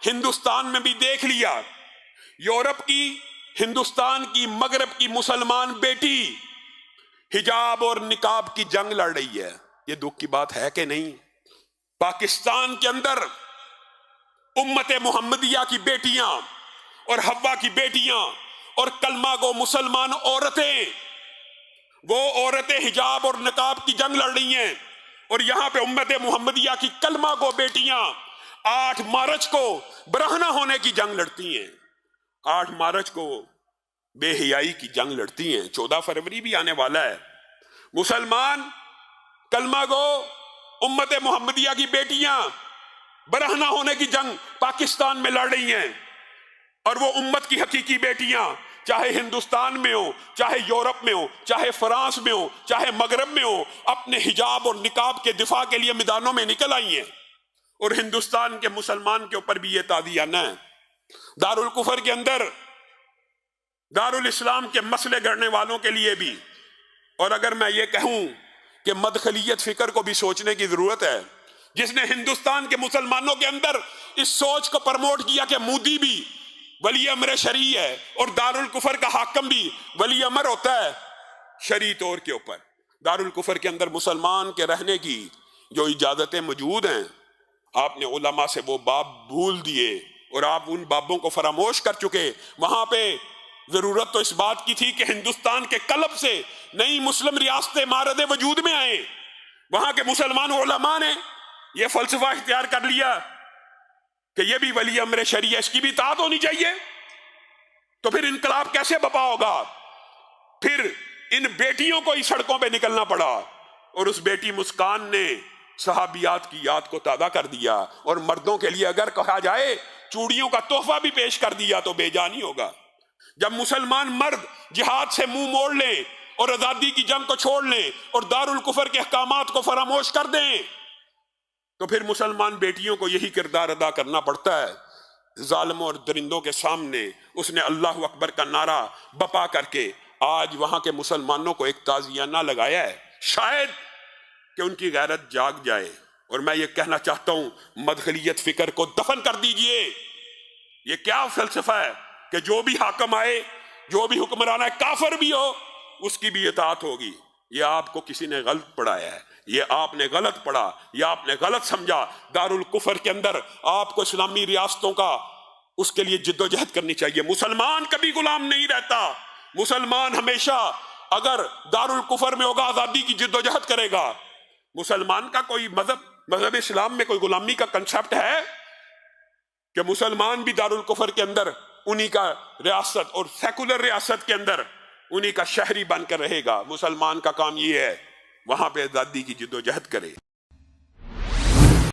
ہندوستان میں بھی دیکھ لیا، یورپ کی، ہندوستان کی، مغرب کی مسلمان بیٹی حجاب اور نقاب کی جنگ لڑ رہی ہے۔ یہ دکھ کی بات ہے کہ نہیں؟ پاکستان کے اندر امت محمدیہ کی بیٹیاں اور حوا کی بیٹیاں اور کلمہ گو مسلمان عورتیں، وہ عورتیں حجاب اور نقاب کی جنگ لڑ رہی ہیں، اور یہاں پہ امت محمدیہ کی کلمہ گو بیٹیاں 8 مارچ کو برہنہ ہونے کی جنگ لڑتی ہیں، 8 مارچ کو بے حیائی کی جنگ لڑتی ہیں، 14 فروری بھی آنے والا ہے۔ مسلمان کلمہ گو امت محمدیہ کی بیٹیاں برہنہ ہونے کی جنگ پاکستان میں لڑ رہی ہیں، اور وہ امت کی حقیقی بیٹیاں چاہے ہندوستان میں ہو، چاہے یورپ میں ہو، چاہے فرانس میں ہو، چاہے مغرب میں ہو، اپنے حجاب اور نقاب کے دفاع کے لیے میدانوں میں نکل آئی ہیں۔ اور ہندوستان کے مسلمان کے اوپر بھی یہ تعدیانہ ہے۔ دارالکفر کے اندر دارالاسلام کے مسئلے گڑنے والوں کے لیے بھی، اور اگر میں یہ کہوں کہ مدخلیت فکر کو بھی سوچنے کی ضرورت ہے، جس نے ہندوستان کے مسلمانوں کے اندر اس سوچ کو پرموٹ کیا کہ مودی بھی ولی امر شرعی ہے اور دارالکفر کا حاکم بھی ولی امر ہوتا ہے شرعی طور کے اوپر۔ دارالکفر کے اندر مسلمان کے رہنے کی جو اجازتیں موجود ہیں، آپ نے علماء سے وہ باب بھول دیے اور آپ ان بابوں کو فراموش کر چکے۔ وہاں پہ ضرورت تو اس بات کی تھی کہ ہندوستان کے قلب سے نئی مسلم ریاستیں مارد وجود میں آئیں۔ وہاں کے مسلمان علماء نے یہ فلسفہ اختیار کر لیا کہ یہ بھی ولی امر شرعی ہے، اس کی بھی اطاعت ہونی چاہیے، تو پھر انقلاب کیسے بپا ہوگا؟ پھر ان بیٹیوں کو ہی سڑکوں پہ نکلنا پڑا، اور اس بیٹی مسکان نے صحابیات کی یاد کو تازہ کر دیا، اور مردوں کے لیے اگر کہا جائے چوڑیوں کا تحفہ بھی پیش کر دیا تو بے جان ہی ہوگا۔ جب مسلمان مرد جہاد سے منہ موڑ لیں اور آزادی کی جنگ کو چھوڑ لیں اور دارالکفر کے احکامات کو فراموش کر دیں، تو پھر مسلمان بیٹیوں کو یہی کردار ادا کرنا پڑتا ہے۔ ظالموں اور درندوں کے سامنے اس نے اللہ اکبر کا نعرہ بپا کر کے آج وہاں کے مسلمانوں کو ایک تعزیانہ لگایا ہے، شاید کہ ان کی غیرت جاگ جائے۔ اور میں یہ کہنا چاہتا ہوں، مدخلیت فکر کو دفن کر دیجئے۔ یہ کیا فلسفہ ہے کہ جو بھی حاکم آئے، جو بھی حکمران ہے، کافر بھی ہو، اس کی بھی اطاعت ہوگی؟ یہ آپ کو کسی نے غلط پڑھایا ہے، یہ آپ نے غلط پڑھا، یہ آپ نے غلط سمجھا۔ دارالکفر کے اندر آپ کو اسلامی ریاستوں کا اس کے لیے جد و جہد کرنی چاہیے۔ مسلمان کبھی غلام نہیں رہتا، مسلمان ہمیشہ اگر دارالکفر میں ہوگا آزادی کی جد و جہد کرے گا۔ مسلمان کا کوئی مذہب اسلام میں کوئی غلامی کا کنسپٹ ہے کہ مسلمان بھی دارالکفر کے اندر انہی کا ریاست اور سیکولر ریاست کے اندر انہی کا شہری بن کر رہے گا؟ مسلمان کا کام یہ ہے وہاں پہ آزادی کی جد و جہد کرے۔